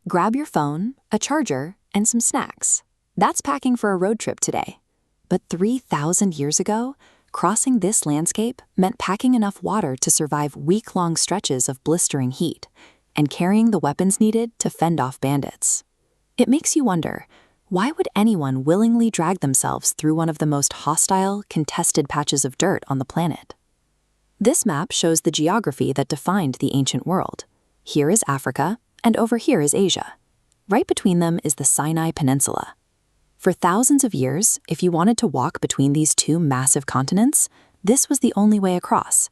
Grab your phone, a charger, and some snacks. That's packing for a road trip today. But 3,000 years ago, crossing this landscape meant packing enough water to survive week-long stretches of blistering heat and carrying the weapons needed to fend off bandits. It makes you wonder, why would anyone willingly drag themselves through one of the most hostile, contested patches of dirt on the planet? This map shows the geography that defined the ancient world. Here is Africa, and over here is Asia. Right between them is the Sinai Peninsula. For thousands of years, if you wanted to walk between these two massive continents, this was the only way across.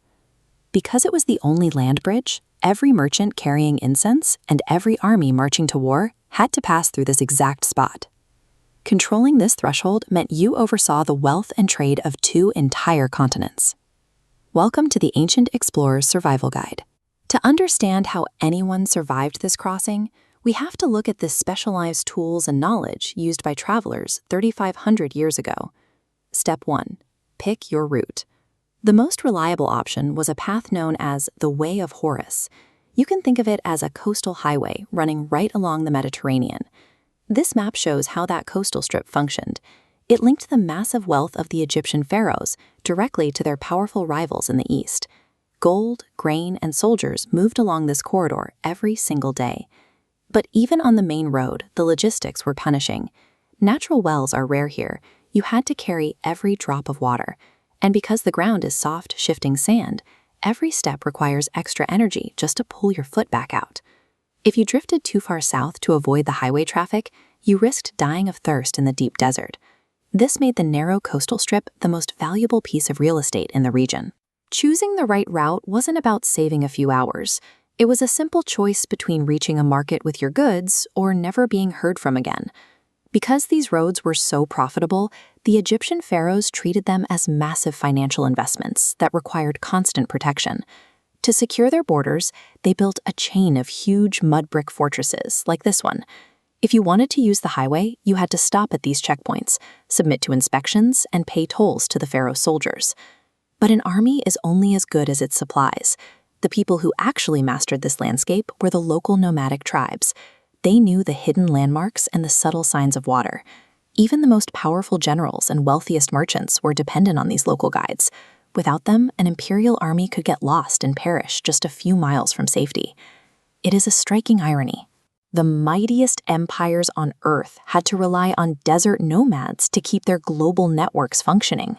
Because it was the only land bridge, every merchant carrying incense and every army marching to war had to pass through this exact spot. Controlling this threshold meant you oversaw the wealth and trade of two entire continents. Welcome to the Ancient Explorer's Survival Guide. To understand how anyone survived this crossing, we have to look at the specialized tools and knowledge used by travelers 3,500 years ago. Step 1. Pick your route. The most reliable option was a path known as the Way of Horus. You can think of it as a coastal highway running right along the Mediterranean. This map shows how that coastal strip functioned. It linked the massive wealth of the Egyptian pharaohs directly to their powerful rivals in the east. Gold, grain, and soldiers moved along this corridor every single day. But even on the main road, the logistics were punishing. Natural wells are rare here. You had to carry every drop of water. And because the ground is soft, shifting sand, every step requires extra energy just to pull your foot back out. If you drifted too far south to avoid the highway traffic, you risked dying of thirst in the deep desert. This made the narrow coastal strip the most valuable piece of real estate in the region. Choosing the right route wasn't about saving a few hours. It was a simple choice between reaching a market with your goods or never being heard from again. Because these roads were so profitable, the Egyptian pharaohs treated them as massive financial investments that required constant protection. To secure their borders, they built a chain of huge mud brick fortresses like this one. If you wanted to use the highway, you had to stop at these checkpoints, submit to inspections, and pay tolls to the pharaoh soldiers. But an army is only as good as its supplies. The people who actually mastered this landscape were the local nomadic tribes. They knew the hidden landmarks and the subtle signs of water. Even the most powerful generals and wealthiest merchants were dependent on these local guides. Without them, an imperial army could get lost and perish just a few miles from safety. It is a striking irony. The mightiest empires on Earth had to rely on desert nomads to keep their global networks functioning.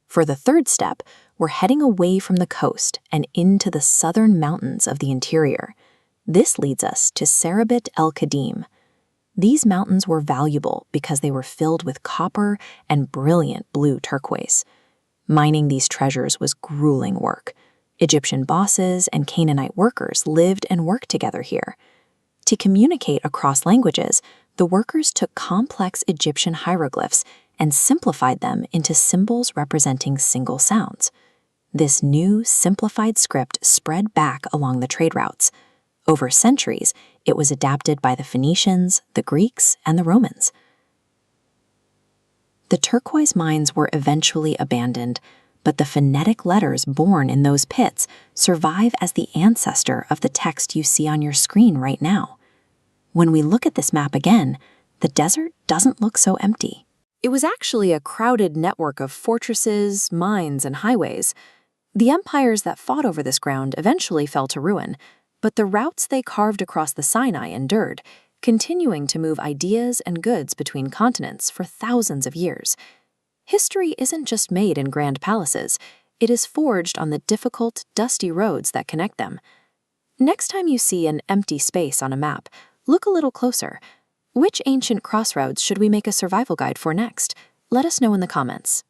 For the third step, we're heading away from the coast and into the southern mountains of the interior. This leads us to Serabit el-Qadim. These mountains were valuable because they were filled with copper and brilliant blue turquoise. Mining these treasures was grueling work. Egyptian bosses and Canaanite workers lived and worked together here. To communicate across languages, the workers took complex Egyptian hieroglyphs and simplified them into symbols representing single sounds. This new, simplified script spread back along the trade routes. Over centuries, it was adapted by the Phoenicians, the Greeks, and the Romans. The turquoise mines were eventually abandoned, but the phonetic letters born in those pits survive as the ancestor of the text you see on your screen right now. When we look at this map again, the desert doesn't look so empty. It was actually a crowded network of fortresses, mines, and highways. The empires that fought over this ground eventually fell to ruin, but the routes they carved across the Sinai endured, continuing to move ideas and goods between continents for thousands of years. History isn't just made in grand palaces, it is forged on the difficult, dusty roads that connect them. Next time you see an empty space on a map, look a little closer. Which ancient crossroads should we make a survival guide for next? Let us know in the comments.